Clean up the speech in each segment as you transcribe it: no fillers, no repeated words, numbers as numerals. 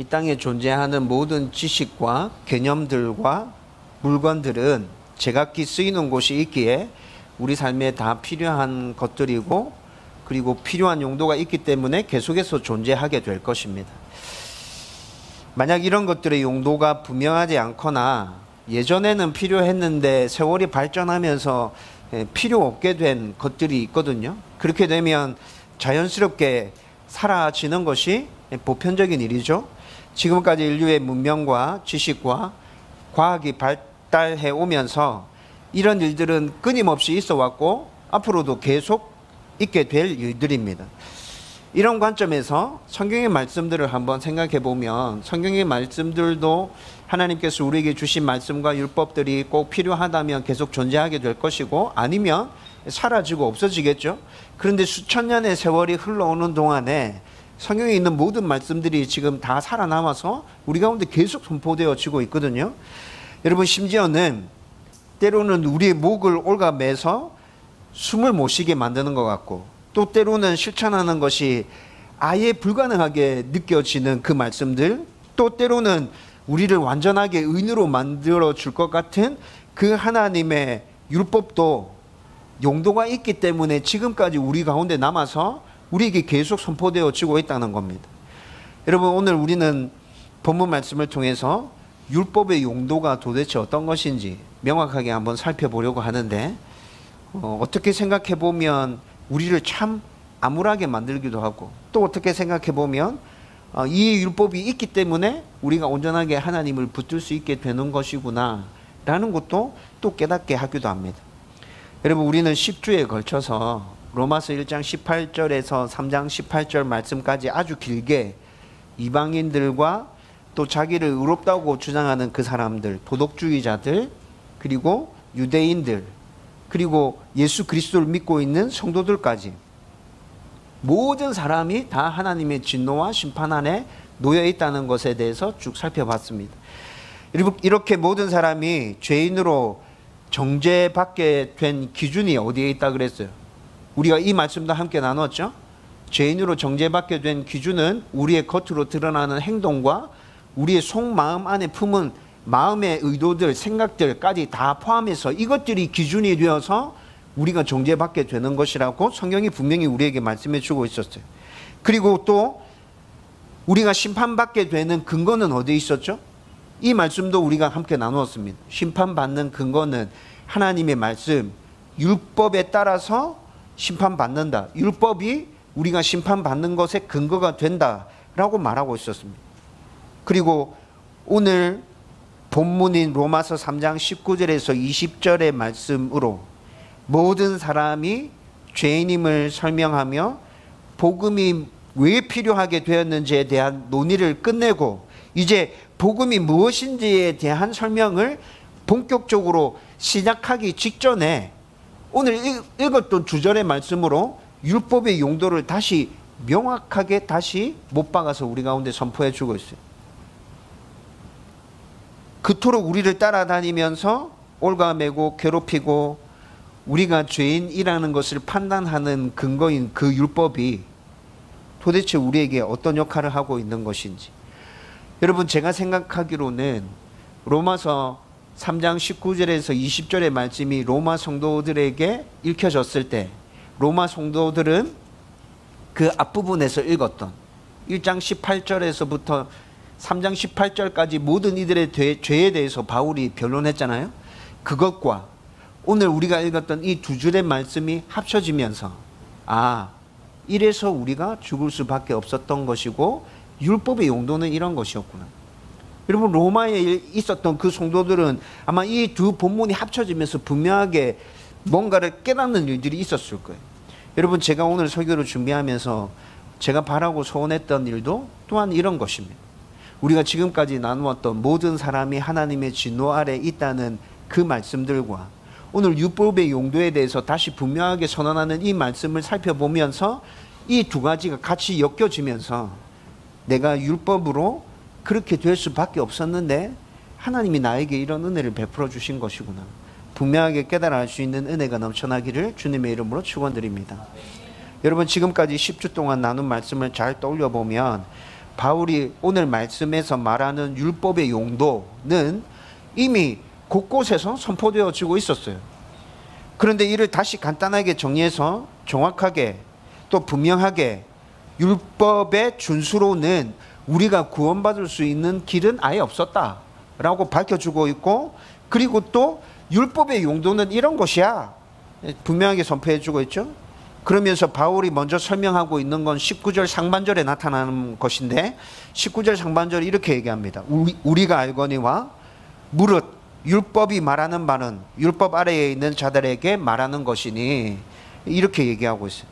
이 땅에 존재하는 모든 지식과 개념들과 물건들은 제각기 쓰이는 곳이 있기에 우리 삶에 다 필요한 것들이고, 그리고 필요한 용도가 있기 때문에 계속해서 존재하게 될 것입니다. 만약 이런 것들의 용도가 분명하지 않거나 예전에는 필요했는데 세월이 발전하면서 필요 없게 된 것들이 있거든요. 그렇게 되면 자연스럽게 사라지는 것이 보편적인 일이죠. 지금까지 인류의 문명과 지식과 과학이 발달해 오면서 이런 일들은 끊임없이 있어 왔고 앞으로도 계속 있게 될 일들입니다. 이런 관점에서 성경의 말씀들을 한번 생각해 보면, 성경의 말씀들도 하나님께서 우리에게 주신 말씀과 율법들이 꼭 필요하다면 계속 존재하게 될 것이고, 아니면 사라지고 없어지겠죠. 그런데 수천 년의 세월이 흘러오는 동안에 성경에 있는 모든 말씀들이 지금 다 살아남아서 우리 가운데 계속 선포되어지고 있거든요. 여러분, 심지어는 때로는 우리의 목을 갉아매서 숨을 못 쉬게 만드는 것 같고, 또 때로는 실천하는 것이 아예 불가능하게 느껴지는 그 말씀들, 또 때로는 우리를 완전하게 의인으로 만들어 줄 것 같은 그 하나님의 율법도 용도가 있기 때문에 지금까지 우리 가운데 남아서 우리에게 계속 선포되어지고 있다는 겁니다. 여러분, 오늘 우리는 본문 말씀을 통해서 율법의 용도가 도대체 어떤 것인지 명확하게 한번 살펴보려고 하는데, 어떻게 생각해 보면 우리를 참 암울하게 만들기도 하고, 또 어떻게 생각해 보면 이 율법이 있기 때문에 우리가 온전하게 하나님을 붙들 수 있게 되는 것이구나 라는 것도 또 깨닫게 하기도 합니다. 여러분, 우리는 10주에 걸쳐서 로마서 1장 18절에서 3장 18절 말씀까지 아주 길게 이방인들과 또 자기를 의롭다고 주장하는 그 사람들, 도덕주의자들, 그리고 유대인들, 그리고 예수 그리스도를 믿고 있는 성도들까지 모든 사람이 다 하나님의 진노와 심판 안에 놓여 있다는 것에 대해서 쭉 살펴봤습니다. 이렇게 모든 사람이 죄인으로 정죄받게 된 기준이 어디에 있다 그랬어요? 우리가 이 말씀도 함께 나눴죠? 죄인으로 정죄받게 된 기준은 우리의 겉으로 드러나는 행동과 우리의 속마음 안에 품은 마음의 의도들, 생각들까지 다 포함해서 이것들이 기준이 되어서 우리가 정죄받게 되는 것이라고 성경이 분명히 우리에게 말씀해 주고 있었어요. 그리고 또 우리가 심판받게 되는 근거는 어디에 있었죠? 이 말씀도 우리가 함께 나누었습니다. 심판받는 근거는 하나님의 말씀, 율법에 따라서 심판받는다. 율법이 우리가 심판받는 것의 근거가 된다라고 말하고 있었습니다. 그리고 오늘 본문인 로마서 3장 19절에서 20절의 말씀으로 모든 사람이 죄인임을 설명하며 복음이 왜 필요하게 되었는지에 대한 논의를 끝내고, 이제 복음이 무엇인지에 대한 설명을 본격적으로 시작하기 직전에 오늘 읽었던 주절의 말씀으로 율법의 용도를 다시 명확하게 다시 못 박아서 우리 가운데 선포해 주고 있어요. 그토록 우리를 따라다니면서 올가매고 괴롭히고 우리가 죄인이라는 것을 판단하는 근거인 그 율법이 도대체 우리에게 어떤 역할을 하고 있는 것인지. 여러분, 제가 생각하기로는 로마서 3장 19절에서 20절의 말씀이 로마 성도들에게 읽혀졌을 때 로마 성도들은 그 앞부분에서 읽었던 1장 18절에서부터 3장 18절까지 모든 이들의 죄에 대해서 바울이 변론했잖아요. 그것과 오늘 우리가 읽었던 이 두 줄의 말씀이 합쳐지면서, 이래서 우리가 죽을 수밖에 없었던 것이고 율법의 용도는 이런 것이었구나. 여러분, 로마에 있었던 그 성도들은 아마 이 두 본문이 합쳐지면서 분명하게 뭔가를 깨닫는 일들이 있었을 거예요. 여러분, 제가 오늘 설교를 준비하면서 제가 바라고 소원했던 일도 또한 이런 것입니다. 우리가 지금까지 나누었던 모든 사람이 하나님의 진노 아래 있다는 그 말씀들과 오늘 율법의 용도에 대해서 다시 분명하게 선언하는 이 말씀을 살펴보면서 이 두 가지가 같이 엮여지면서 내가 율법으로 그렇게 될 수밖에 없었는데 하나님이 나에게 이런 은혜를 베풀어 주신 것이구나, 분명하게 깨달아 알 수 있는 은혜가 넘쳐나기를 주님의 이름으로 축원드립니다. 여러분, 지금까지 10주 동안 나눈 말씀을 잘 떠올려 보면 바울이 오늘 말씀에서 말하는 율법의 용도는 이미 곳곳에서 선포되어지고 있었어요. 그런데 이를 다시 간단하게 정리해서 정확하게 또 분명하게 율법의 준수로는 우리가 구원받을 수 있는 길은 아예 없었다라고 밝혀주고 있고, 그리고 또 율법의 용도는 이런 것이야 분명하게 선포해주고 있죠. 그러면서 바울이 먼저 설명하고 있는 건 19절 상반절에 나타나는 것인데, 19절 상반절에 이렇게 얘기합니다. 우리가 알거니와 무릇 율법이 말하는 바는 율법 아래에 있는 자들에게 말하는 것이니, 이렇게 얘기하고 있어요.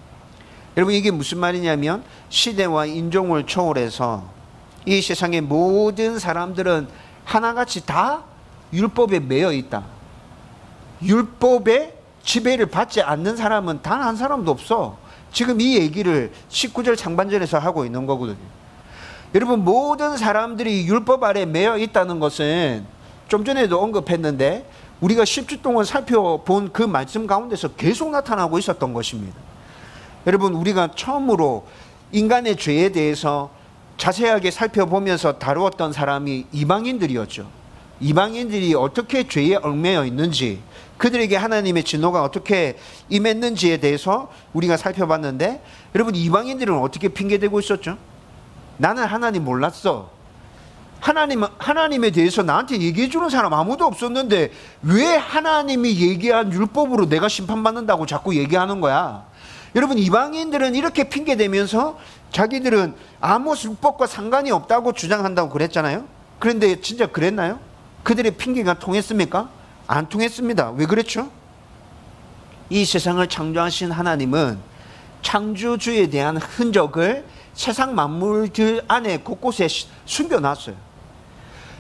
여러분, 이게 무슨 말이냐면 시대와 인종을 초월해서 이 세상의 모든 사람들은 하나같이 다 율법에 매여 있다. 율법의 지배를 받지 않는 사람은 단 한 사람도 없어. 지금 이 얘기를 19절 상반절에서 하고 있는 거거든요. 여러분, 모든 사람들이 율법 아래 매여 있다는 것은 좀 전에도 언급했는데 우리가 10주 동안 살펴본 그 말씀 가운데서 계속 나타나고 있었던 것입니다. 여러분, 우리가 처음으로 인간의 죄에 대해서 자세하게 살펴보면서 다루었던 사람이 이방인들이었죠. 이방인들이 어떻게 죄에 얽매여 있는지, 그들에게 하나님의 진노가 어떻게 임했는지에 대해서 우리가 살펴봤는데, 여러분, 이방인들은 어떻게 핑계대고 있었죠? 나는 하나님 몰랐어. 하나님에 대해서 나한테 얘기해 주는 사람 아무도 없었는데 왜 하나님이 얘기한 율법으로 내가 심판받는다고 자꾸 얘기하는 거야? 여러분, 이방인들은 이렇게 핑계대면서 자기들은 아무 율법과 상관이 없다고 주장한다고 그랬잖아요. 그런데 진짜 그랬나요? 그들의 핑계가 통했습니까? 안 통했습니다. 왜 그랬죠? 이 세상을 창조하신 하나님은 창조주에 대한 흔적을 세상 만물들 안에 곳곳에 숨겨놨어요.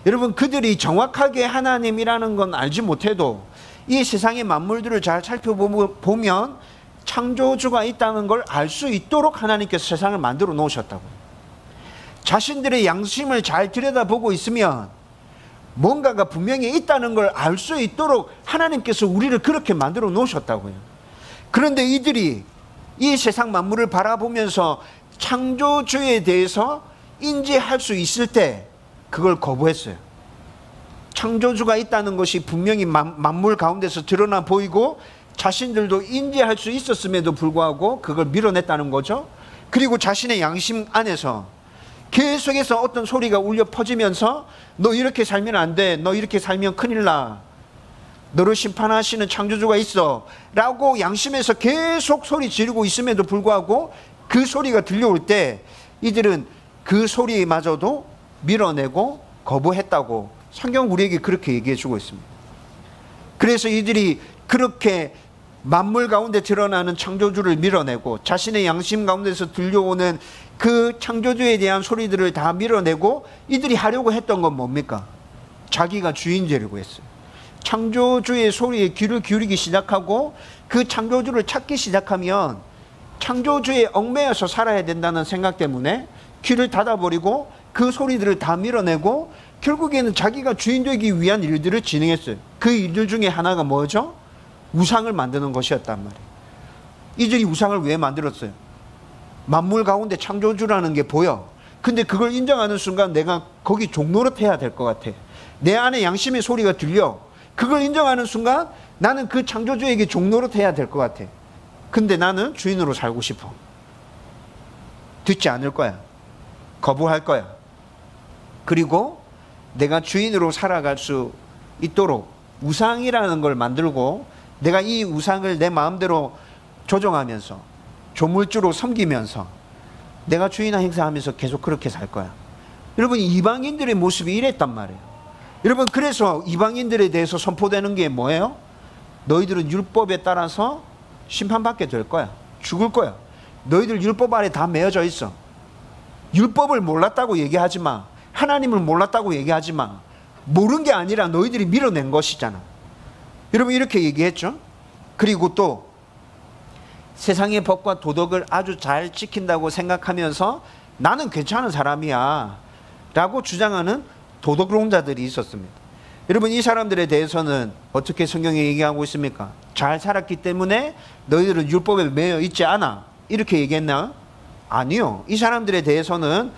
여러분, 그들이 정확하게 하나님이라는 건 알지 못해도 이 세상의 만물들을 잘 살펴보면 창조주가 있다는 걸 알 수 있도록 하나님께서 세상을 만들어 놓으셨다고요. 자신들의 양심을 잘 들여다보고 있으면 뭔가가 분명히 있다는 걸 알 수 있도록 하나님께서 우리를 그렇게 만들어 놓으셨다고요. 그런데 이들이 이 세상 만물을 바라보면서 창조주에 대해서 인지할 수 있을 때 그걸 거부했어요. 창조주가 있다는 것이 분명히 만물 가운데서 드러나 보이고 자신들도 인지할 수 있었음에도 불구하고 그걸 밀어냈다는 거죠. 그리고 자신의 양심 안에서 계속해서 어떤 소리가 울려 퍼지면서 너 이렇게 살면 안 돼, 너 이렇게 살면 큰일 나, 너를 심판하시는 창조주가 있어 라고 양심에서 계속 소리 지르고 있음에도 불구하고 그 소리가 들려올 때 이들은 그 소리마저도 밀어내고 거부했다고 성경 우리에게 그렇게 얘기해 주고 있습니다. 그래서 이들이 그렇게 만물 가운데 드러나는 창조주를 밀어내고 자신의 양심 가운데서 들려오는 그 창조주에 대한 소리들을 다 밀어내고 이들이 하려고 했던 건 뭡니까? 자기가 주인 되려고 했어요. 창조주의 소리에 귀를 기울이기 시작하고 그 창조주를 찾기 시작하면 창조주에 얽매여서 살아야 된다는 생각 때문에 귀를 닫아버리고 그 소리들을 다 밀어내고 결국에는 자기가 주인 되기 위한 일들을 진행했어요. 그 일들 중에 하나가 뭐죠? 우상을 만드는 것이었단 말이에요. 이들이 우상을 왜 만들었어요? 만물 가운데 창조주라는 게 보여. 근데 그걸 인정하는 순간 내가 거기 종노릇해야 될 것 같아. 내 안에 양심의 소리가 들려. 그걸 인정하는 순간 나는 그 창조주에게 종노릇해야 될 것 같아. 근데 나는 주인으로 살고 싶어. 듣지 않을 거야. 거부할 거야. 그리고 내가 주인으로 살아갈 수 있도록 우상이라는 걸 만들고 내가 이 우상을 내 마음대로 조종하면서 조물주로 섬기면서 내가 주인화 행사하면서 계속 그렇게 살 거야. 여러분, 이방인들의 모습이 이랬단 말이에요. 여러분, 그래서 이방인들에 대해서 선포되는 게 뭐예요? 너희들은 율법에 따라서 심판받게 될 거야. 죽을 거야. 너희들 율법 아래 다 매여져 있어. 율법을 몰랐다고 얘기하지 마. 하나님을 몰랐다고 얘기하지 마. 모른 게 아니라 너희들이 밀어낸 것이잖아. 여러분, 이렇게 얘기했죠. 그리고 또 세상의 법과 도덕을 아주 잘 지킨다고 생각하면서 나는 괜찮은 사람이야 라고 주장하는 도덕론자들이 있었습니다. 여러분, 이 사람들에 대해서는 어떻게 성경에 얘기하고 있습니까? 잘 살았기 때문에 너희들은 율법에 매여 있지 않아, 이렇게 얘기했나? 아니요. 이 사람들에 대해서는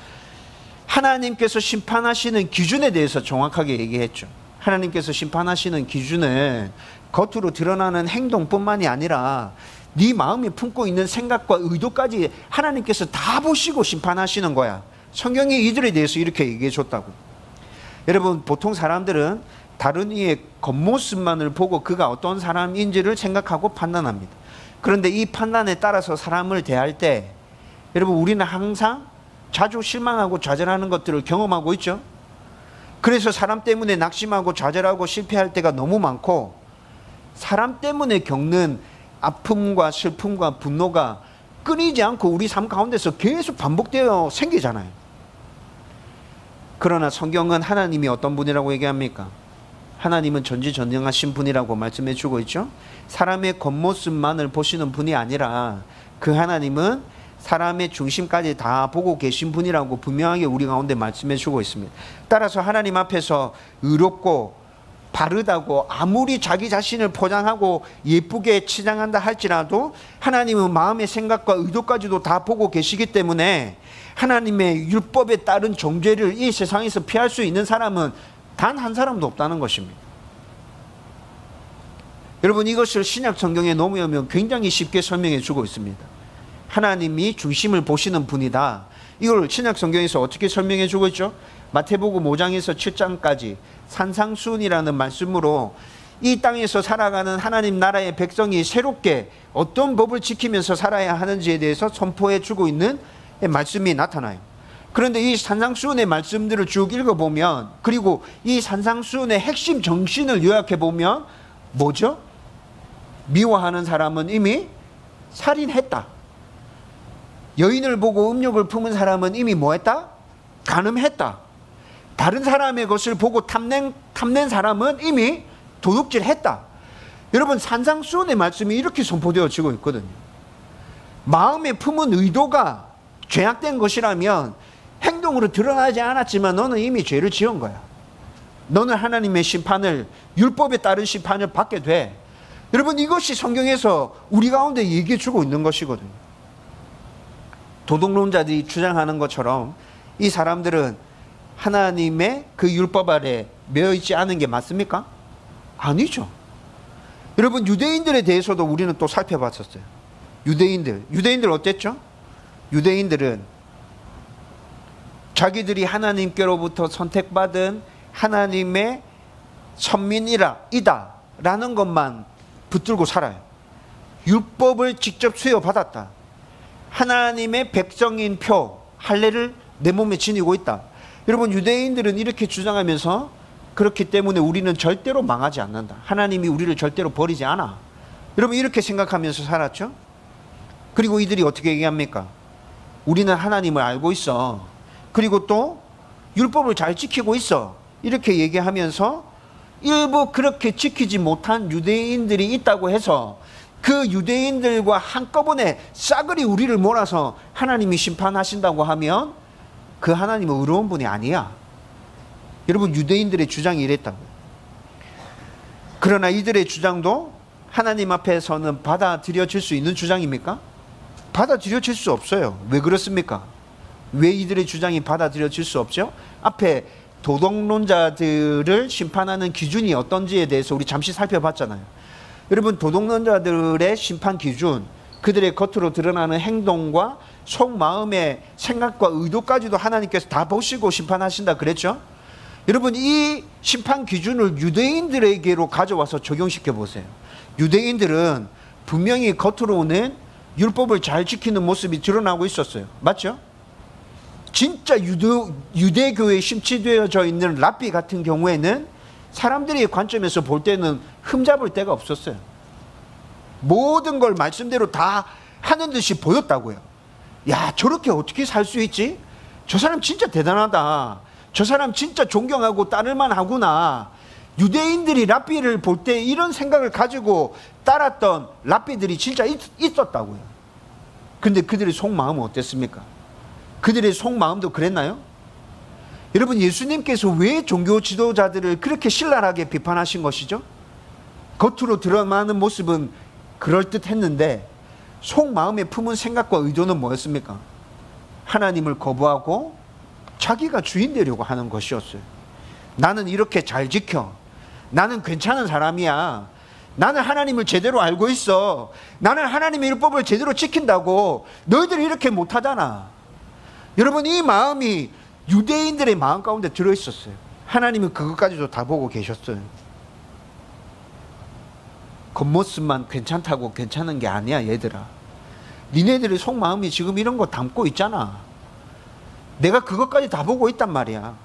하나님께서 심판하시는 기준에 대해서 정확하게 얘기했죠. 하나님께서 심판하시는 기준은 겉으로 드러나는 행동뿐만이 아니라 네 마음에 품고 있는 생각과 의도까지 하나님께서 다 보시고 심판하시는 거야. 성경이 이들에 대해서 이렇게 얘기해 줬다고. 여러분, 보통 사람들은 다른 이의 겉모습만을 보고 그가 어떤 사람인지를 생각하고 판단합니다. 그런데 이 판단에 따라서 사람을 대할 때 여러분, 우리는 항상 자주 실망하고 좌절하는 것들을 경험하고 있죠. 그래서 사람 때문에 낙심하고 좌절하고 실패할 때가 너무 많고, 사람 때문에 겪는 아픔과 슬픔과 분노가 끊이지 않고 우리 삶 가운데서 계속 반복되어 생기잖아요. 그러나 성경은 하나님이 어떤 분이라고 얘기합니까? 하나님은 전지전능하신 분이라고 말씀해 주고 있죠. 사람의 겉모습만을 보시는 분이 아니라 그 하나님은 사람의 중심까지 다 보고 계신 분이라고 분명하게 우리 가운데 말씀해 주고 있습니다. 따라서 하나님 앞에서 의롭고 바르다고 아무리 자기 자신을 포장하고 예쁘게 치장한다 할지라도 하나님은 마음의 생각과 의도까지도 다 보고 계시기 때문에 하나님의 율법에 따른 정죄를 이 세상에서 피할 수 있는 사람은 단 한 사람도 없다는 것입니다. 여러분, 이것을 신약 성경에 놓으면 굉장히 쉽게 설명해 주고 있습니다. 하나님이 중심을 보시는 분이다. 이걸 신약 성경에서 어떻게 설명해 주고 있죠? 마태복음 5장에서 7장까지 산상수훈이라는 말씀으로 이 땅에서 살아가는 하나님 나라의 백성이 새롭게 어떤 법을 지키면서 살아야 하는지에 대해서 선포해 주고 있는 말씀이 나타나요. 그런데 이 산상수훈의 말씀들을 쭉 읽어보면, 그리고 이 산상수훈의 핵심 정신을 요약해 보면 뭐죠? 미워하는 사람은 이미 살인했다. 여인을 보고 음욕을 품은 사람은 이미 뭐했다? 간음했다. 다른 사람의 것을 보고 탐낸 사람은 이미 도둑질했다. 여러분, 산상수훈의 말씀이 이렇게 선포되어지고 있거든요. 마음에 품은 의도가 죄악된 것이라면 행동으로 드러나지 않았지만 너는 이미 죄를 지은 거야. 너는 하나님의 심판을, 율법에 따른 심판을 받게 돼. 여러분, 이것이 성경에서 우리 가운데 얘기해 주고 있는 것이거든요. 도덕론자들이 주장하는 것처럼 이 사람들은 하나님의 그 율법 아래 매여 있지 않은 게 맞습니까? 아니죠. 여러분, 유대인들에 대해서도 우리는 또 살펴봤었어요. 유대인들 어땠죠? 유대인들은 자기들이 하나님께로부터 선택받은 하나님의 선민이다 라는 것만 붙들고 살아요. 율법을 직접 수여받았다. 하나님의 백성인 표, 할례를 내 몸에 지니고 있다. 여러분, 유대인들은 이렇게 주장하면서 그렇기 때문에 우리는 절대로 망하지 않는다. 하나님이 우리를 절대로 버리지 않아. 여러분, 이렇게 생각하면서 살았죠? 그리고 이들이 어떻게 얘기합니까? 우리는 하나님을 알고 있어. 그리고 또 율법을 잘 지키고 있어. 이렇게 얘기하면서 일부 그렇게 지키지 못한 유대인들이 있다고 해서 그 유대인들과 한꺼번에 싸그리 우리를 몰아서 하나님이 심판하신다고 하면 그 하나님은 의로운 분이 아니야. 여러분, 유대인들의 주장이 이랬다고요. 그러나 이들의 주장도 하나님 앞에서는 받아들여질 수 있는 주장입니까? 받아들여질 수 없어요. 왜 그렇습니까? 왜 이들의 주장이 받아들여질 수 없죠? 앞에 도덕론자들을 심판하는 기준이 어떤지에 대해서 우리 잠시 살펴봤잖아요. 여러분, 도덕론자들의 심판 기준, 그들의 겉으로 드러나는 행동과 속마음의 생각과 의도까지도 하나님께서 다 보시고 심판하신다 그랬죠? 여러분, 이 심판 기준을 유대인들에게로 가져와서 적용시켜 보세요. 유대인들은 분명히 겉으로는 율법을 잘 지키는 모습이 드러나고 있었어요. 맞죠? 진짜 유대교에 심취되어져 있는 랍비 같은 경우에는 사람들의 관점에서 볼 때는 흠잡을 데가 없었어요. 모든 걸 말씀대로 다 하는 듯이 보였다고요. 야, 저렇게 어떻게 살 수 있지? 저 사람 진짜 대단하다. 저 사람 진짜 존경하고 따를만 하구나. 유대인들이 랍비를 볼 때 이런 생각을 가지고 따랐던 랍비들이 진짜 있었다고요. 근데 그들의 속마음은 어땠습니까? 그들의 속마음도 그랬나요? 여러분, 예수님께서 왜 종교 지도자들을 그렇게 신랄하게 비판하신 것이죠? 겉으로 드러나는 모습은 그럴듯했는데 속마음에 품은 생각과 의도는 뭐였습니까? 하나님을 거부하고 자기가 주인 되려고 하는 것이었어요. 나는 이렇게 잘 지켜. 나는 괜찮은 사람이야. 나는 하나님을 제대로 알고 있어. 나는 하나님의 율법을 제대로 지킨다고. 너희들이 이렇게 못하잖아. 여러분, 이 마음이 유대인들의 마음 가운데 들어있었어요. 하나님은 그것까지도 다 보고 계셨어요. 겉모습만 괜찮다고 괜찮은 게 아니야, 얘들아. 니네들의 속마음이 지금 이런 거 담고 있잖아. 내가 그것까지 다 보고 있단 말이야.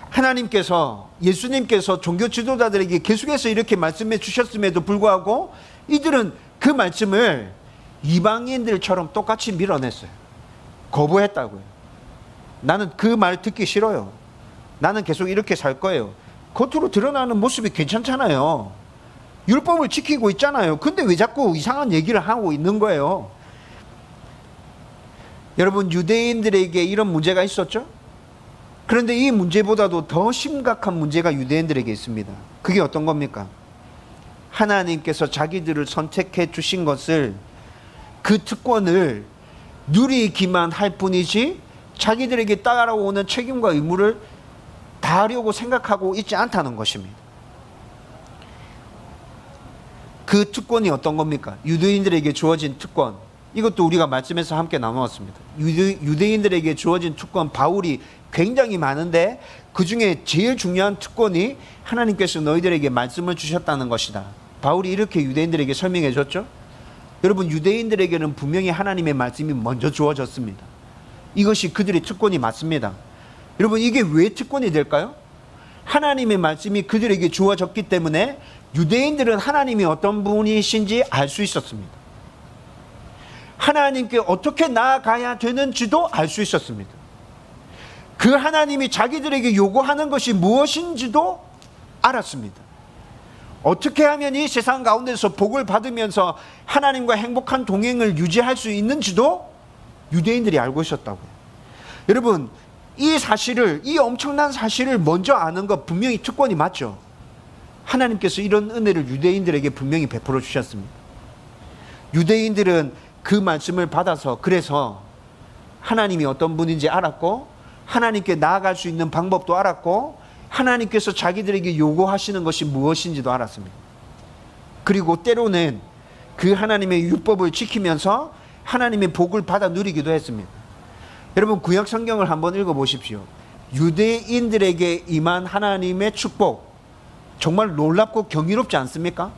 하나님께서, 예수님께서 종교 지도자들에게 계속해서 이렇게 말씀해 주셨음에도 불구하고 이들은 그 말씀을 이방인들처럼 똑같이 밀어냈어요. 거부했다고요. 나는 그 말 듣기 싫어요. 나는 계속 이렇게 살 거예요. 겉으로 드러나는 모습이 괜찮잖아요. 율법을 지키고 있잖아요. 근데 왜 자꾸 이상한 얘기를 하고 있는 거예요? 여러분, 유대인들에게 이런 문제가 있었죠? 그런데 이 문제보다도 더 심각한 문제가 유대인들에게 있습니다. 그게 어떤 겁니까? 하나님께서 자기들을 선택해 주신 것을, 그 특권을 누리기만 할 뿐이지 자기들에게 따라오는 책임과 의무를 다하려고 생각하고 있지 않다는 것입니다. 그 특권이 어떤 겁니까? 유대인들에게 주어진 특권. 이것도 우리가 말씀에서 함께 나누었습니다. 유대인들에게 주어진 특권, 바울이 굉장히 많은데 그 중에 제일 중요한 특권이 하나님께서 너희들에게 말씀을 주셨다는 것이다. 바울이 이렇게 유대인들에게 설명해 줬죠. 여러분, 유대인들에게는 분명히 하나님의 말씀이 먼저 주어졌습니다. 이것이 그들의 특권이 맞습니다. 여러분, 이게 왜 특권이 될까요? 하나님의 말씀이 그들에게 주어졌기 때문에 유대인들은 하나님이 어떤 분이신지 알 수 있었습니다. 하나님께 어떻게 나아가야 되는지도 알 수 있었습니다. 그 하나님이 자기들에게 요구하는 것이 무엇인지도 알았습니다. 어떻게 하면 이 세상 가운데서 복을 받으면서 하나님과 행복한 동행을 유지할 수 있는지도 유대인들이 알고 있었다고요. 여러분, 이 사실을, 이 엄청난 사실을 먼저 아는 것 분명히 특권이 맞죠. 하나님께서 이런 은혜를 유대인들에게 분명히 베풀어 주셨습니다. 유대인들은 그 말씀을 받아서, 그래서 하나님이 어떤 분인지 알았고, 하나님께 나아갈 수 있는 방법도 알았고, 하나님께서 자기들에게 요구하시는 것이 무엇인지도 알았습니다. 그리고 때로는 그 하나님의 율법을 지키면서 하나님의 복을 받아 누리기도 했습니다. 여러분, 구약 성경을 한번 읽어보십시오. 유대인들에게 임한 하나님의 축복, 정말 놀랍고 경이롭지 않습니까?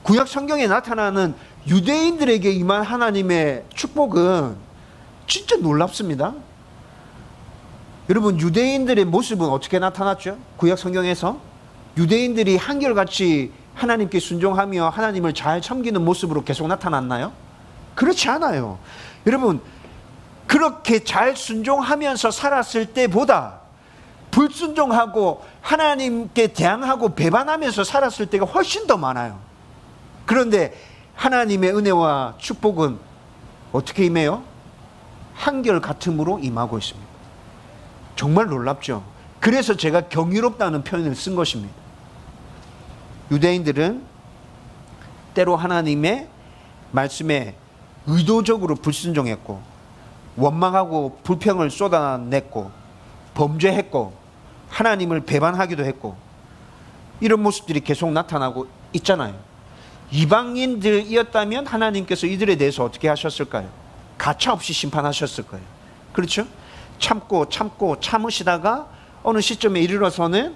구약 성경에 나타나는 유대인들에게 임한 하나님의 축복은 진짜 놀랍습니다. 여러분, 유대인들의 모습은 어떻게 나타났죠? 구약 성경에서 유대인들이 한결같이 하나님께 순종하며 하나님을 잘 섬기는 모습으로 계속 나타났나요? 그렇지 않아요. 여러분, 그렇게 잘 순종하면서 살았을 때보다 불순종하고 하나님께 대항하고 배반하면서 살았을 때가 훨씬 더 많아요. 그런데 하나님의 은혜와 축복은 어떻게 임해요? 한결같음으로 임하고 있습니다. 정말 놀랍죠. 그래서 제가 경이롭다는 표현을 쓴 것입니다. 유대인들은 때로 하나님의 말씀에 의도적으로 불순종했고, 원망하고 불평을 쏟아냈고, 범죄했고, 하나님을 배반하기도 했고, 이런 모습들이 계속 나타나고 있잖아요. 이방인들이었다면 하나님께서 이들에 대해서 어떻게 하셨을까요? 가차없이 심판하셨을 거예요. 그렇죠? 참고 참으시다가 어느 시점에 이르러서는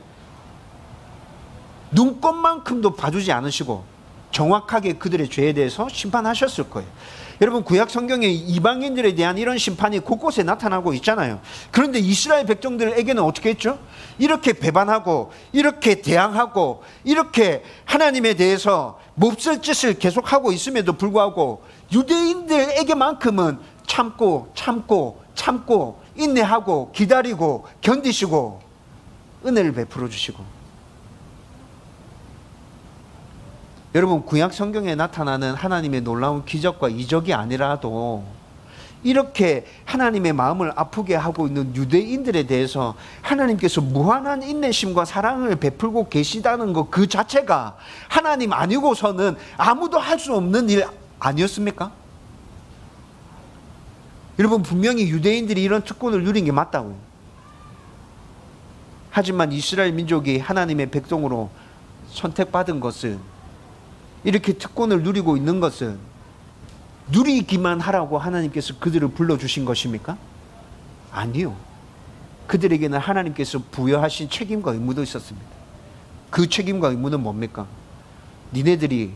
눈꼽만큼도 봐주지 않으시고 정확하게 그들의 죄에 대해서 심판하셨을 거예요. 여러분, 구약 성경에 이방인들에 대한 이런 심판이 곳곳에 나타나고 있잖아요. 그런데 이스라엘 백성들에게는 어떻게 했죠? 이렇게 배반하고, 이렇게 대항하고, 이렇게 하나님에 대해서 몹쓸 짓을 계속하고 있음에도 불구하고 유대인들에게만큼은 참고 인내하고 기다리고 견디시고 은혜를 베풀어 주시고. 여러분, 구약 성경에 나타나는 하나님의 놀라운 기적과 이적이 아니라도 이렇게 하나님의 마음을 아프게 하고 있는 유대인들에 대해서 하나님께서 무한한 인내심과 사랑을 베풀고 계시다는 것 그 자체가 하나님 아니고서는 아무도 할 수 없는 일 아니었습니까? 여러분, 분명히 유대인들이 이런 특권을 누린 게 맞다고요. 하지만 이스라엘 민족이 하나님의 백성으로 선택받은 것은, 이렇게 특권을 누리고 있는 것은 누리기만 하라고 하나님께서 그들을 불러주신 것입니까? 아니요. 그들에게는 하나님께서 부여하신 책임과 의무도 있었습니다. 그 책임과 의무는 뭡니까? 니네들이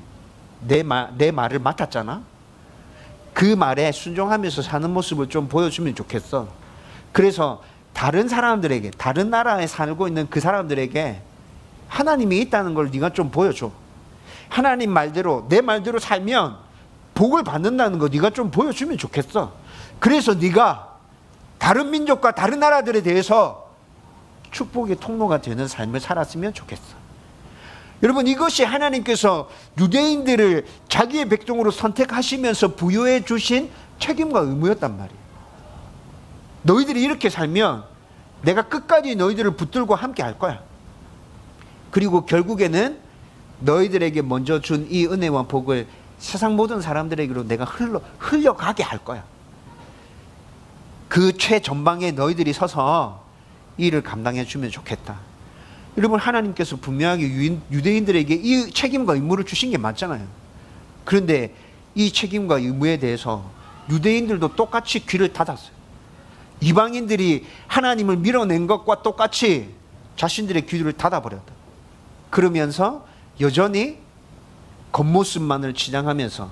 내 말을 맡았잖아? 그 말에 순종하면서 사는 모습을 좀 보여주면 좋겠어. 그래서 다른 사람들에게, 다른 나라에 살고 있는 그 사람들에게 하나님이 있다는 걸 네가 좀 보여줘. 하나님 말대로, 내 말대로 살면 복을 받는다는 거 네가 좀 보여주면 좋겠어. 그래서 네가 다른 민족과 다른 나라들에 대해서 축복의 통로가 되는 삶을 살았으면 좋겠어. 여러분, 이것이 하나님께서 유대인들을 자기의 백성으로 선택하시면서 부여해 주신 책임과 의무였단 말이에요. 너희들이 이렇게 살면 내가 끝까지 너희들을 붙들고 함께 할 거야. 그리고 결국에는 너희들에게 먼저 준 이 은혜와 복을 세상 모든 사람들에게로 내가 흘려가게 할 거야. 그 최전방에 너희들이 서서 이 일을 감당해 주면 좋겠다. 여러분, 하나님께서 분명하게 유대인들에게 이 책임과 의무를 주신 게 맞잖아요. 그런데 이 책임과 의무에 대해서 유대인들도 똑같이 귀를 닫았어요. 이방인들이 하나님을 밀어낸 것과 똑같이 자신들의 귀를 닫아버렸다. 그러면서 여전히 겉모습만을 치장하면서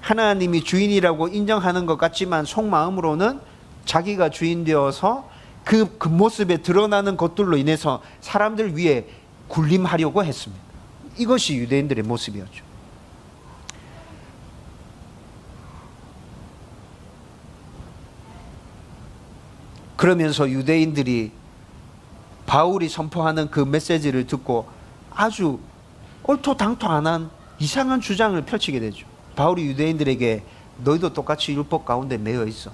하나님이 주인이라고 인정하는 것 같지만 속마음으로는 자기가 주인 되어서 그 겉모습에 드러나는 것들로 인해서 사람들 위에 군림하려고 했습니다. 이것이 유대인들의 모습이었죠. 그러면서 유대인들이 바울이 선포하는 그 메시지를 듣고 아주 얼토당토안한 이상한 주장을 펼치게 되죠. 바울이 유대인들에게 너희도 똑같이 율법 가운데 매여 있어.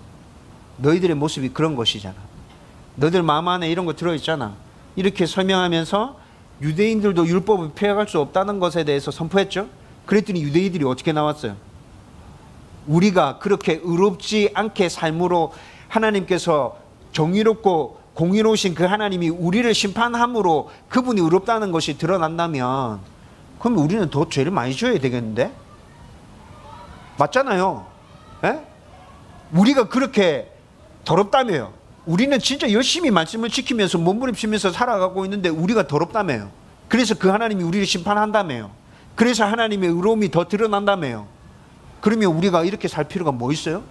너희들의 모습이 그런 것이잖아. 너희들 마음 안에 이런 거 들어있잖아. 이렇게 설명하면서 유대인들도 율법을 피해갈 수 없다는 것에 대해서 선포했죠. 그랬더니 유대인들이 어떻게 나왔어요? 우리가 그렇게 의롭지 않게 삶으로 하나님께서 정의롭고 공의로우신 그 하나님이 우리를 심판함으로 그분이 의롭다는 것이 드러난다면 그럼 우리는 더 죄를 많이 지어야 되겠는데? 맞잖아요. 에? 우리가 그렇게 더럽다며요. 우리는 진짜 열심히 말씀을 지키면서 몸부림치면서 살아가고 있는데 우리가 더럽다며요. 그래서 그 하나님이 우리를 심판한다며요. 그래서 하나님의 의로움이 더 드러난다며요. 그러면 우리가 이렇게 살 필요가 뭐 있어요?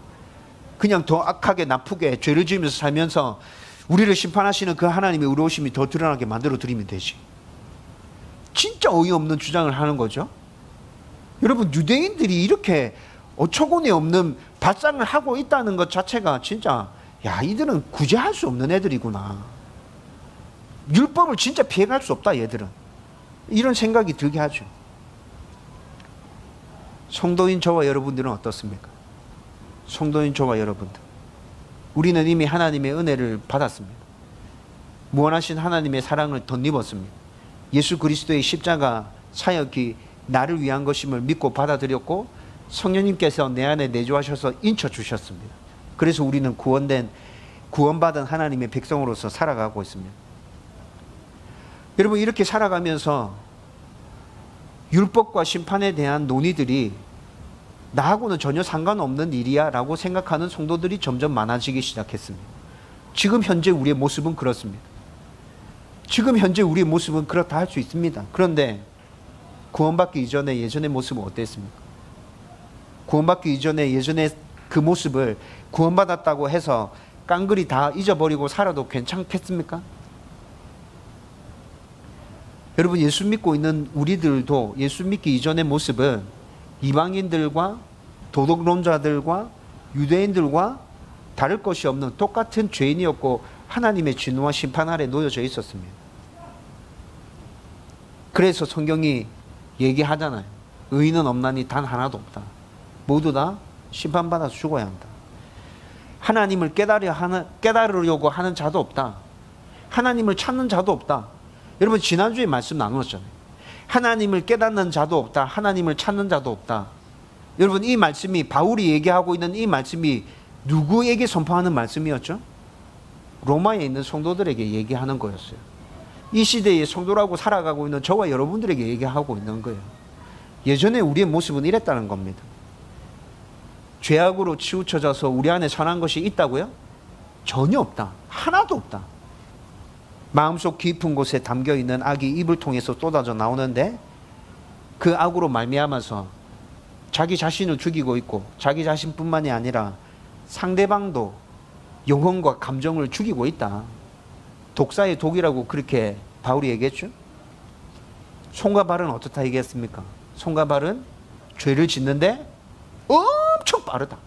그냥 더 악하게 나쁘게 죄를 지으면서 살면서 우리를 심판하시는 그 하나님의 의로우심이 더 드러나게 만들어 드리면 되지. 진짜 어이없는 주장을 하는 거죠. 여러분, 유대인들이 이렇게 어처구니 없는 발상을 하고 있다는 것 자체가 진짜, 야, 이들은 구제할 수 없는 애들이구나. 율법을 진짜 피해갈 수 없다, 얘들은. 이런 생각이 들게 하죠. 성도인 저와 여러분들은 어떻습니까? 성도인 저와 여러분들, 우리는 이미 하나님의 은혜를 받았습니다. 무한하신 하나님의 사랑을 덧입었습니다. 예수 그리스도의 십자가 사역이 나를 위한 것임을 믿고 받아들였고 성령님께서 내 안에 내주하셔서 인쳐주셨습니다. 그래서 우리는 구원받은 하나님의 백성으로서 살아가고 있습니다. 여러분, 이렇게 살아가면서 율법과 심판에 대한 논의들이 나하고는 전혀 상관없는 일이야 라고 생각하는 성도들이 점점 많아지기 시작했습니다. 지금 현재 우리의 모습은 그렇습니다. 지금 현재 우리의 모습은 그렇다 할 수 있습니다. 그런데 구원받기 이전에 예전의 모습은 어땠습니까? 구원받기 이전에 예전의 그 모습을 구원받았다고 해서 깡그리 다 잊어버리고 살아도 괜찮겠습니까? 여러분, 예수 믿고 있는 우리들도 예수 믿기 이전의 모습은 이방인들과 도덕론자들과 유대인들과 다를 것이 없는 똑같은 죄인이었고 하나님의 진노와 심판 아래 놓여져 있었습니다. 그래서 성경이 얘기하잖아요. 의인은 없나니 단 하나도 없다. 모두 다 심판받아서 죽어야 한다. 하나님을 깨달으려고 하는 자도 없다. 하나님을 찾는 자도 없다. 여러분, 지난주에 말씀 나누었잖아요. 하나님을 깨닫는 자도 없다. 하나님을 찾는 자도 없다. 여러분, 이 말씀이, 바울이 얘기하고 있는 이 말씀이 누구에게 선포하는 말씀이었죠? 로마에 있는 성도들에게 얘기하는 거였어요. 이 시대의 성도라고 살아가고 있는 저와 여러분들에게 얘기하고 있는 거예요. 예전에 우리의 모습은 이랬다는 겁니다. 죄악으로 치우쳐져서 우리 안에 선한 것이 있다고요? 전혀 없다. 하나도 없다. 마음속 깊은 곳에 담겨있는 악이 입을 통해서 쏟아져 나오는데 그 악으로 말미암아서 자기 자신을 죽이고 있고 자기 자신뿐만이 아니라 상대방도 영혼과 감정을 죽이고 있다. 독사의 독이라고 그렇게 바울이 얘기했죠. 손과 발은 어떻다 얘기했습니까? 손과 발은 죄를 짓는데 엄청 빠르다.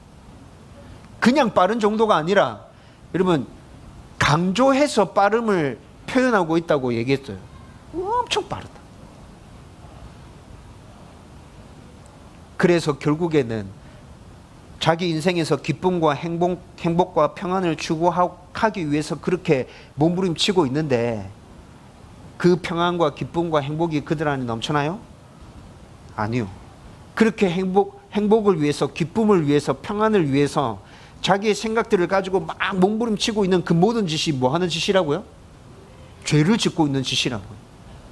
그냥 빠른 정도가 아니라 여러분 강조해서 빠름을 표현하고 있다고 얘기했어요. 엄청 빠르다. 그래서 결국에는 자기 인생에서 기쁨과 행복과 평안을 추구하기 위해서 그렇게 몸부림치고 있는데 그 평안과 기쁨과 행복이 그들 안에 넘쳐나요? 아니요. 그렇게 행복을 위해서, 기쁨을 위해서, 평안을 위해서 자기의 생각들을 가지고 막 몸부림치고 있는 그 모든 짓이 뭐 하는 짓이라고요? 죄를 짓고 있는 짓이라고요.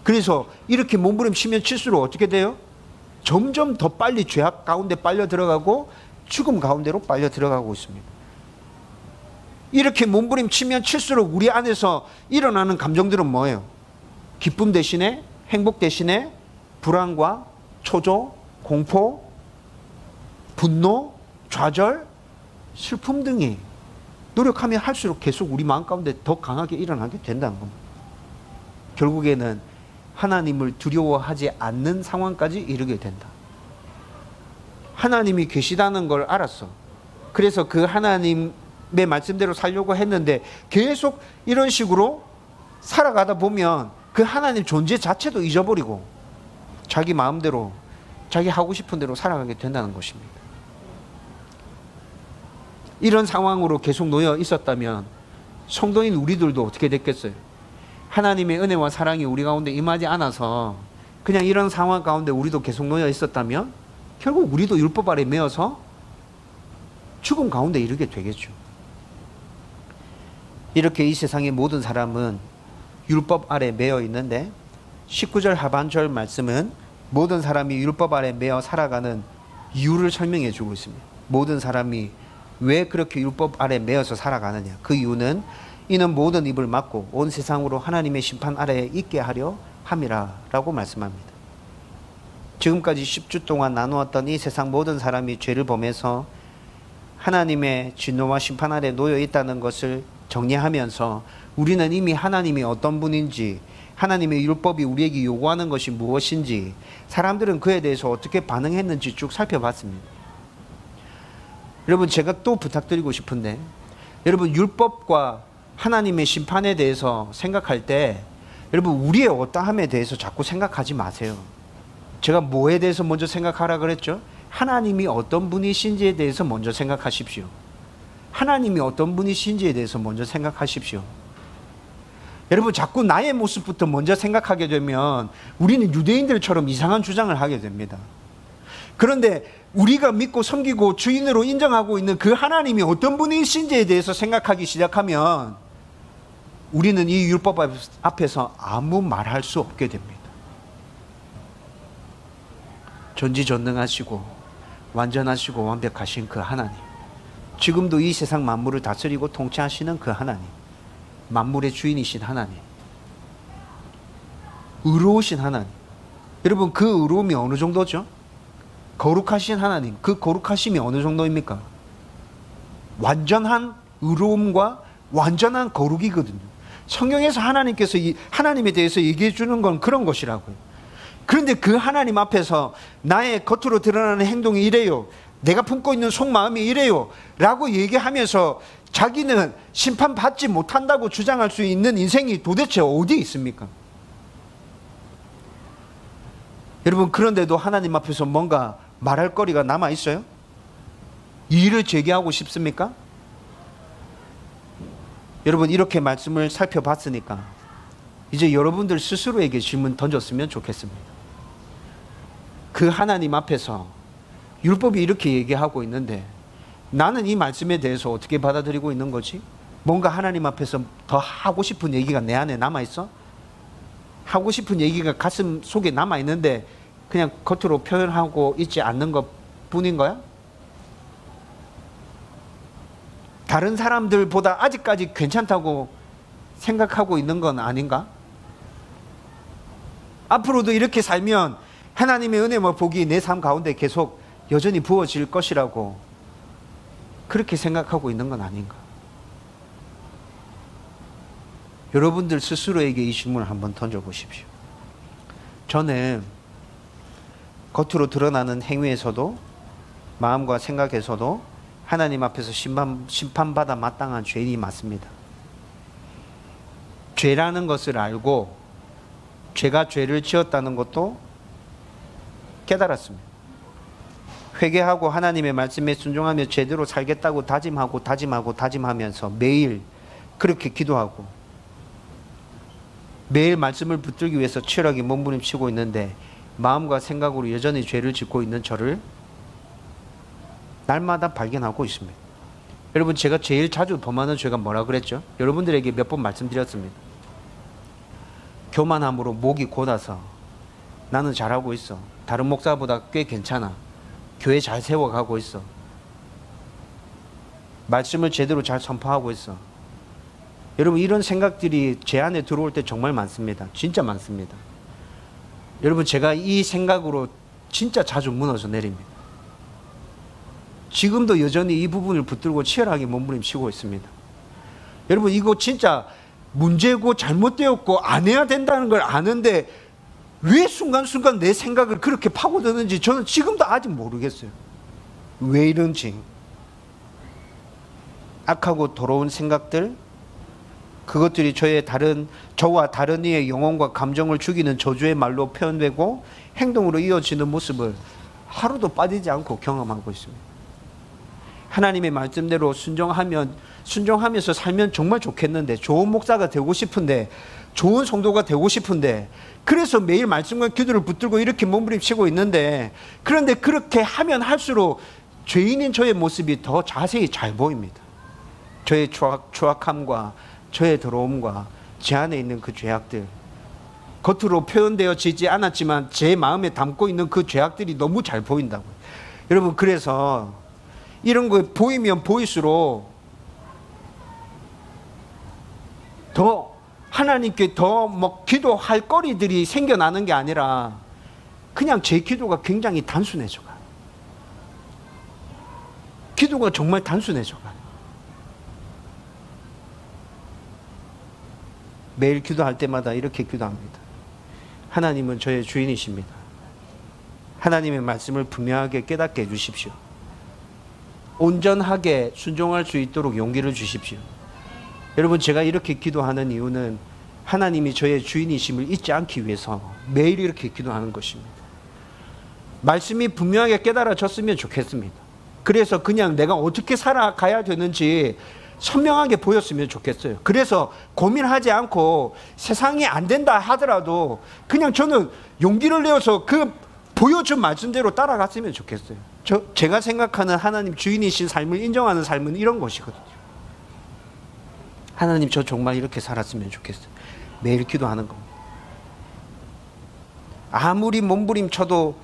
그래서 이렇게 몸부림치면 칠수록 어떻게 돼요? 점점 더 빨리 죄악 가운데 빨려 들어가고 죽음 가운데로 빨려 들어가고 있습니다. 이렇게 몸부림치면 칠수록 우리 안에서 일어나는 감정들은 뭐예요? 기쁨 대신에, 행복 대신에 불안과 초조, 공포, 분노, 좌절, 슬픔 등이 노력하면 할수록 계속 우리 마음 가운데 더 강하게 일어나게 된다는 겁니다. 결국에는 하나님을 두려워하지 않는 상황까지 이르게 된다. 하나님이 계시다는 걸 알았어. 그래서 그 하나님의 말씀대로 살려고 했는데 계속 이런 식으로 살아가다 보면 그 하나님 존재 자체도 잊어버리고 자기 마음대로 자기 하고 싶은 대로 살아가게 된다는 것입니다. 이런 상황으로 계속 놓여 있었다면 성도인 우리들도 어떻게 됐겠어요? 하나님의 은혜와 사랑이 우리 가운데 임하지 않아서 그냥 이런 상황 가운데 우리도 계속 놓여 있었다면 결국 우리도 율법 아래 매어서 죽음 가운데 이르게 되겠죠. 이렇게 이 세상의 모든 사람은 율법 아래 매어 있는데 19절 하반절 말씀은 모든 사람이 율법 아래 매어 살아가는 이유를 설명해 주고 있습니다. 모든 사람이 왜 그렇게 율법 아래 매어서 살아가느냐. 그 이유는 이는 모든 입을 막고 온 세상으로 하나님의 심판 아래에 있게 하려 함이라 라고 말씀합니다. 지금까지 10주 동안 나누었던 이 세상 모든 사람이 죄를 범해서 하나님의 진노와 심판 아래 놓여 있다는 것을 정리하면서 우리는 이미 하나님이 어떤 분인지, 하나님의 율법이 우리에게 요구하는 것이 무엇인지, 사람들은 그에 대해서 어떻게 반응했는지 쭉 살펴봤습니다. 여러분, 제가 또 부탁드리고 싶은데, 여러분 율법과 하나님의 심판에 대해서 생각할 때 여러분 우리의 어떠함에 대해서 자꾸 생각하지 마세요. 제가 뭐에 대해서 먼저 생각하라 그랬죠? 하나님이 어떤 분이신지에 대해서 먼저 생각하십시오. 하나님이 어떤 분이신지에 대해서 먼저 생각하십시오. 여러분 자꾸 나의 모습부터 먼저 생각하게 되면 우리는 유대인들처럼 이상한 주장을 하게 됩니다. 그런데 우리가 믿고 섬기고 주인으로 인정하고 있는 그 하나님이 어떤 분이신지에 대해서 생각하기 시작하면 우리는 이 율법 앞에서 아무 말할 수 없게 됩니다. 전지전능하시고 완전하시고 완벽하신 그 하나님, 지금도 이 세상 만물을 다스리고 통치하시는 그 하나님, 만물의 주인이신 하나님, 의로우신 하나님. 여러분 그 의로움이 어느 정도죠? 거룩하신 하나님, 그 거룩하심이 어느 정도입니까? 완전한 의로움과 완전한 거룩이거든요. 성경에서 하나님께서 하나님에 대해서 얘기해 주는 건 그런 것이라고요. 그런데 그 하나님 앞에서 나의 겉으로 드러나는 행동이 이래요, 내가 품고 있는 속마음이 이래요 라고 얘기하면서 자기는 심판받지 못한다고 주장할 수 있는 인생이 도대체 어디에 있습니까? 여러분 그런데도 하나님 앞에서 뭔가 말할 거리가 남아 있어요? 이의를 제기하고 싶습니까? 여러분 이렇게 말씀을 살펴봤으니까 이제 여러분들 스스로에게 질문 던졌으면 좋겠습니다. 그 하나님 앞에서 율법이 이렇게 얘기하고 있는데 나는 이 말씀에 대해서 어떻게 받아들이고 있는 거지? 뭔가 하나님 앞에서 더 하고 싶은 얘기가 내 안에 남아있어? 하고 싶은 얘기가 가슴 속에 남아있는데 그냥 겉으로 표현하고 있지 않는 것 뿐인 거야? 다른 사람들보다 아직까지 괜찮다고 생각하고 있는 건 아닌가? 앞으로도 이렇게 살면 하나님의 은혜와 복이 내 삶 가운데 계속 여전히 부어질 것이라고 그렇게 생각하고 있는 건 아닌가? 여러분들 스스로에게 이 질문을 한번 던져보십시오. 저는 겉으로 드러나는 행위에서도 마음과 생각에서도 하나님 앞에서 심판받아 마땅한 죄인이 맞습니다. 죄라는 것을 알고 제가 죄를 지었다는 것도 깨달았습니다. 회개하고 하나님의 말씀에 순종하며 제대로 살겠다고 다짐하면서 매일 그렇게 기도하고 매일 말씀을 붙들기 위해서 치열하게 몸부림치고 있는데 마음과 생각으로 여전히 죄를 짓고 있는 저를 날마다 발견하고 있습니다. 여러분, 제가 제일 자주 범하는 죄가 뭐라 그랬죠? 여러분들에게 몇 번 말씀드렸습니다. 교만함으로 목이 곧아서 나는 잘하고 있어. 다른 목사보다 꽤 괜찮아. 교회 잘 세워가고 있어. 말씀을 제대로 잘 선포하고 있어. 여러분, 이런 생각들이 제 안에 들어올 때 정말 많습니다. 진짜 많습니다. 여러분, 제가 이 생각으로 진짜 자주 무너져 내립니다. 지금도 여전히 이 부분을 붙들고 치열하게 몸부림치고 있습니다. 여러분, 이거 진짜 문제고 잘못되었고 안 해야 된다는 걸 아는데 왜 순간순간 내 생각을 그렇게 파고드는지 저는 지금도 아직 모르겠어요. 왜 이런지. 악하고 더러운 생각들, 그것들이 저와 다른 이의 영혼과 감정을 죽이는 저주의 말로 표현되고 행동으로 이어지는 모습을 하루도 빠지지 않고 경험하고 있습니다. 하나님의 말씀대로 순종하면서 살면 정말 좋겠는데, 좋은 목사가 되고 싶은데, 좋은 성도가 되고 싶은데, 그래서 매일 말씀과 기도를 붙들고 이렇게 몸부림치고 있는데, 그런데 그렇게 하면 할수록 죄인인 저의 모습이 더 자세히 잘 보입니다. 저의 추악함과 저의 더러움과 제 안에 있는 그 죄악들, 겉으로 표현되어지지 않았지만 제 마음에 담고 있는 그 죄악들이 너무 잘 보인다고요. 여러분, 그래서 이런 거 보이면 보일수록 더 하나님께 더 기도할 거리들이 생겨나는 게 아니라 그냥 제 기도가 굉장히 단순해져가요. 기도가 정말 단순해져가요. 매일 기도할 때마다 이렇게 기도합니다. 하나님은 저의 주인이십니다. 하나님의 말씀을 분명하게 깨닫게 해주십시오. 온전하게 순종할 수 있도록 용기를 주십시오. 여러분, 제가 이렇게 기도하는 이유는 하나님이 저의 주인이심을 잊지 않기 위해서 매일 이렇게 기도하는 것입니다. 말씀이 분명하게 깨달아졌으면 좋겠습니다. 그래서 그냥 내가 어떻게 살아가야 되는지 선명하게 보였으면 좋겠어요. 그래서 고민하지 않고 세상이 안 된다 하더라도 그냥 저는 용기를 내어서 그 보여준 말씀대로 따라갔으면 좋겠어요. 제가 생각하는 하나님 주인이신 삶을 인정하는 삶은 이런 것이거든요. 하나님, 저 정말 이렇게 살았으면 좋겠어요. 매일 기도하는 겁니다. 아무리 몸부림쳐도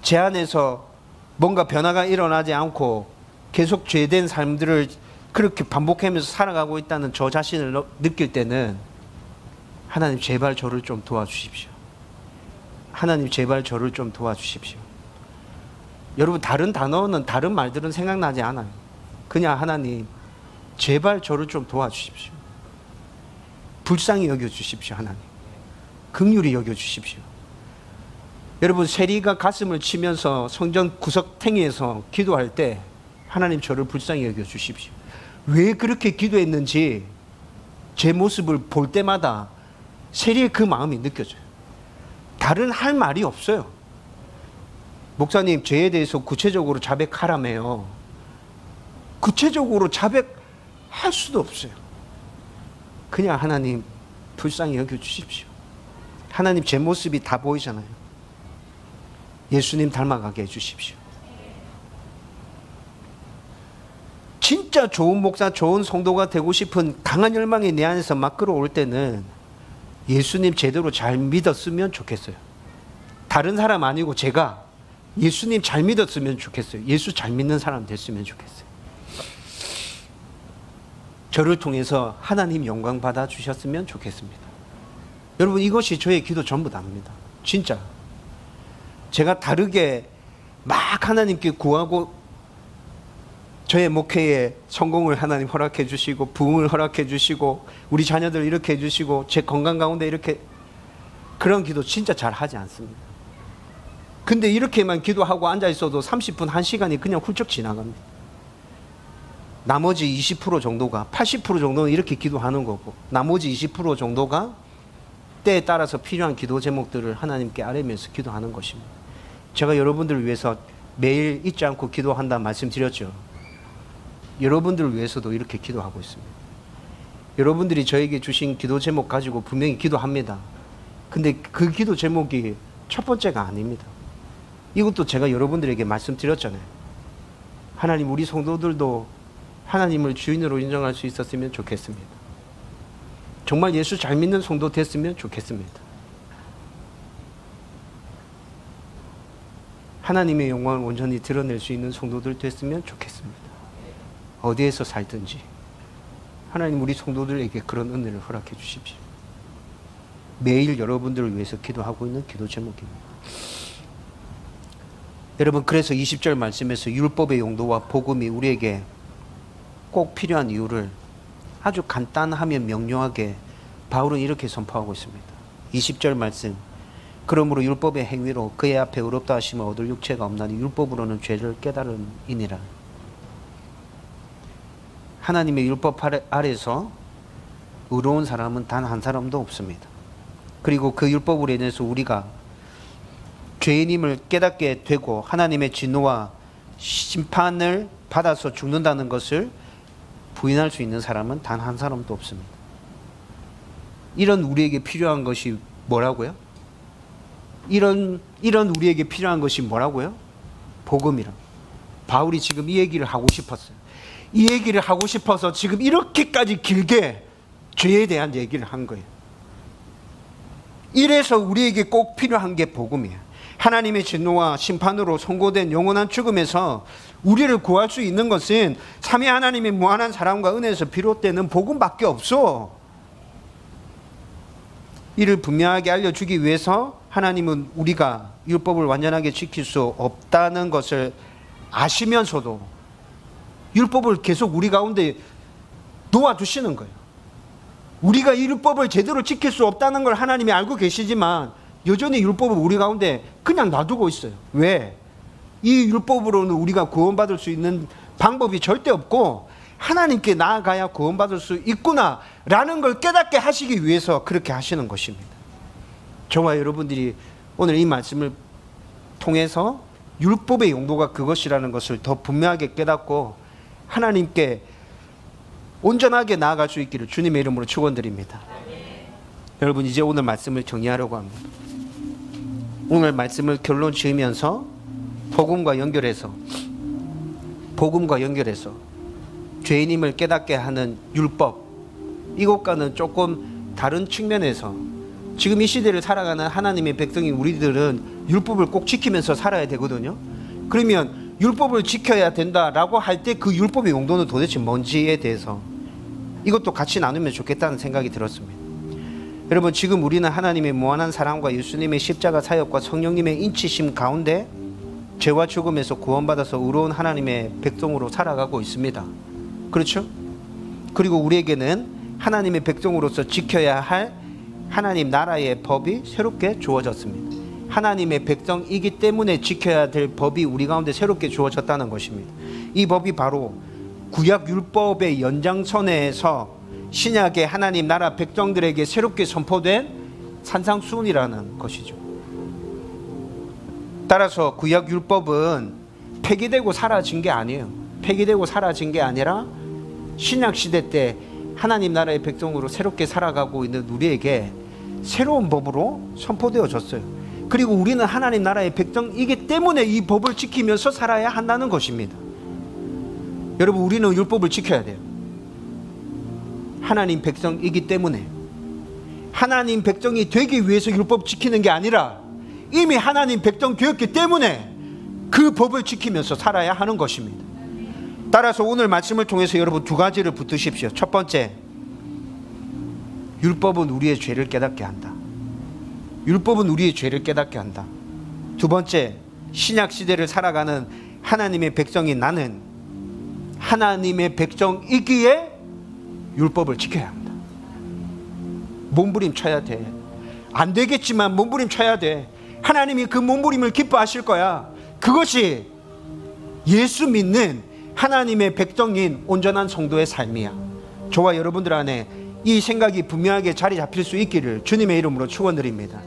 제 안에서 뭔가 변화가 일어나지 않고 계속 죄된 삶들을 그렇게 반복하면서 살아가고 있다는 저 자신을 느낄 때는 하나님, 제발 저를 좀 도와주십시오. 하나님, 제발 저를 좀 도와주십시오. 여러분, 다른 단어는, 다른 말들은 생각나지 않아요. 그냥 하나님, 제발 저를 좀 도와주십시오. 불쌍히 여겨주십시오. 하나님, 긍휼히 여겨주십시오. 여러분, 세리가 가슴을 치면서 성전 구석탱이에서 기도할 때 하나님, 저를 불쌍히 여겨주십시오. 왜 그렇게 기도했는지 제 모습을 볼 때마다 세리의 그 마음이 느껴져요. 다른 할 말이 없어요. 목사님, 죄에 대해서 구체적으로 자백하라며요. 구체적으로 자백할 수도 없어요. 그냥 하나님, 불쌍히 여겨주십시오. 하나님, 제 모습이 다 보이잖아요. 예수님 닮아가게 해주십시오. 진짜 좋은 목사, 좋은 성도가 되고 싶은 강한 열망이 내 안에서 막 끌어올 때는 예수님 제대로 잘 믿었으면 좋겠어요. 다른 사람 아니고 제가 예수님 잘 믿었으면 좋겠어요. 예수 잘 믿는 사람 됐으면 좋겠어요. 저를 통해서 하나님 영광 받아 주셨으면 좋겠습니다. 여러분, 이것이 저의 기도 전부 다입니다. 진짜 제가 다르게 막 하나님께 구하고 저의 목회에 성공을 하나님 허락해 주시고 부흥을 허락해 주시고 우리 자녀들 이렇게 해 주시고 제 건강 가운데 이렇게, 그런 기도 진짜 잘 하지 않습니다. 근데 이렇게만 기도하고 앉아 있어도 30분, 1시간이 그냥 훌쩍 지나갑니다. 나머지 20% 정도가, 80% 정도는 이렇게 기도하는 거고, 나머지 20% 정도가 때에 따라서 필요한 기도 제목들을 하나님께 아뢰면서 기도하는 것입니다. 제가 여러분들을 위해서 매일 잊지 않고 기도한다는 말씀 드렸죠. 여러분들을 위해서도 이렇게 기도하고 있습니다. 여러분들이 저에게 주신 기도 제목 가지고 분명히 기도합니다. 근데 그 기도 제목이 첫 번째가 아닙니다. 이것도 제가 여러분들에게 말씀드렸잖아요. 하나님, 우리 성도들도 하나님을 주인으로 인정할 수 있었으면 좋겠습니다. 정말 예수 잘 믿는 성도 됐으면 좋겠습니다. 하나님의 영광을 온전히 드러낼 수 있는 성도들 됐으면 좋겠습니다. 어디에서 살든지 하나님, 우리 성도들에게 그런 은혜를 허락해 주십시오. 매일 여러분들을 위해서 기도하고 있는 기도 제목입니다. 여러분, 그래서 20절 말씀에서 율법의 용도와 복음이 우리에게 꼭 필요한 이유를 아주 간단하며 명료하게 바울은 이렇게 선포하고 있습니다. 20절 말씀, 그러므로 율법의 행위로 그의 앞에 의롭다 하심을 얻을 육체가 없나니 율법으로는 죄를 깨달음이니라. 하나님의 율법 아래서 의로운 사람은 단 한 사람도 없습니다. 그리고 그 율법으로 인해서 우리가 죄인임을 깨닫게 되고 하나님의 진노와 심판을 받아서 죽는다는 것을 부인할 수 있는 사람은 단 한 사람도 없습니다. 이런 우리에게 필요한 것이 뭐라고요? 이런 우리에게 필요한 것이 뭐라고요? 복음이라. 바울이 지금 이 얘기를 하고 싶었어요. 이 얘기를 하고 싶어서 지금 이렇게까지 길게 죄에 대한 얘기를 한 거예요. 이래서 우리에게 꼭 필요한 게 복음이에요. 하나님의 진노와 심판으로 선고된 영원한 죽음에서 우리를 구할 수 있는 것은 삼위 하나님의 무한한 사랑과 은혜에서 비롯되는 복음밖에 없어. 이를 분명하게 알려주기 위해서 하나님은 우리가 율법을 완전하게 지킬 수 없다는 것을 아시면서도 율법을 계속 우리 가운데 놓아두시는 거예요. 우리가 이 율법을 제대로 지킬 수 없다는 걸 하나님이 알고 계시지만 여전히 율법을 우리 가운데 그냥 놔두고 있어요. 왜? 이 율법으로는 우리가 구원받을 수 있는 방법이 절대 없고 하나님께 나아가야 구원받을 수 있구나라는 걸 깨닫게 하시기 위해서 그렇게 하시는 것입니다. 저와 여러분들이 오늘 이 말씀을 통해서 율법의 용도가 그것이라는 것을 더 분명하게 깨닫고 하나님께 온전하게 나아갈 수 있기를 주님의 이름으로 축원드립니다. 여러분, 이제 오늘 말씀을 정리하려고 합니다. 오늘 말씀을 결론 지으면서 복음과 연결해서 죄인임을 깨닫게 하는 율법, 이것과는 조금 다른 측면에서 지금 이 시대를 살아가는 하나님의 백성인 우리들은 율법을 꼭 지키면서 살아야 되거든요. 그러면 율법을 지켜야 된다라고 할 때 그 율법의 용도는 도대체 뭔지에 대해서 이것도 같이 나누면 좋겠다는 생각이 들었습니다. 여러분, 지금 우리는 하나님의 무한한 사랑과 예수님의 십자가 사역과 성령님의 인치심 가운데 죄와 죽음에서 구원받아서 의로운 하나님의 백성으로 살아가고 있습니다. 그렇죠? 그리고 우리에게는 하나님의 백성으로서 지켜야 할 하나님 나라의 법이 새롭게 주어졌습니다. 하나님의 백성이기 때문에 지켜야 될 법이 우리 가운데 새롭게 주어졌다는 것입니다. 이 법이 바로 구약 율법의 연장선에서 신약의 하나님 나라 백성들에게 새롭게 선포된 산상수훈이라는 것이죠. 따라서 구약 율법은 폐기되고 사라진 게 아니에요. 폐기되고 사라진 게 아니라 신약 시대 때 하나님 나라의 백성으로 새롭게 살아가고 있는 우리에게 새로운 법으로 선포되어졌어요. 그리고 우리는 하나님 나라의 백성이기 때문에 이 법을 지키면서 살아야 한다는 것입니다. 여러분, 우리는 율법을 지켜야 돼요. 하나님 백성이기 때문에. 하나님 백성이 되기 위해서 율법 지키는 게 아니라 이미 하나님 백성 되었기 때문에 그 법을 지키면서 살아야 하는 것입니다. 따라서 오늘 말씀을 통해서 여러분 두 가지를 붙드십시오. 첫 번째, 율법은 우리의 죄를 깨닫게 한다. 율법은 우리의 죄를 깨닫게 한다. 두 번째, 신약 시대를 살아가는 하나님의 백성인 나는 하나님의 백성이기에 율법을 지켜야 합니다. 몸부림쳐야 돼. 안 되겠지만 몸부림쳐야 돼. 하나님이 그 몸부림을 기뻐하실 거야. 그것이 예수 믿는 하나님의 백성인 온전한 성도의 삶이야. 저와 여러분들 안에 이 생각이 분명하게 자리 잡힐 수 있기를 주님의 이름으로 축원드립니다.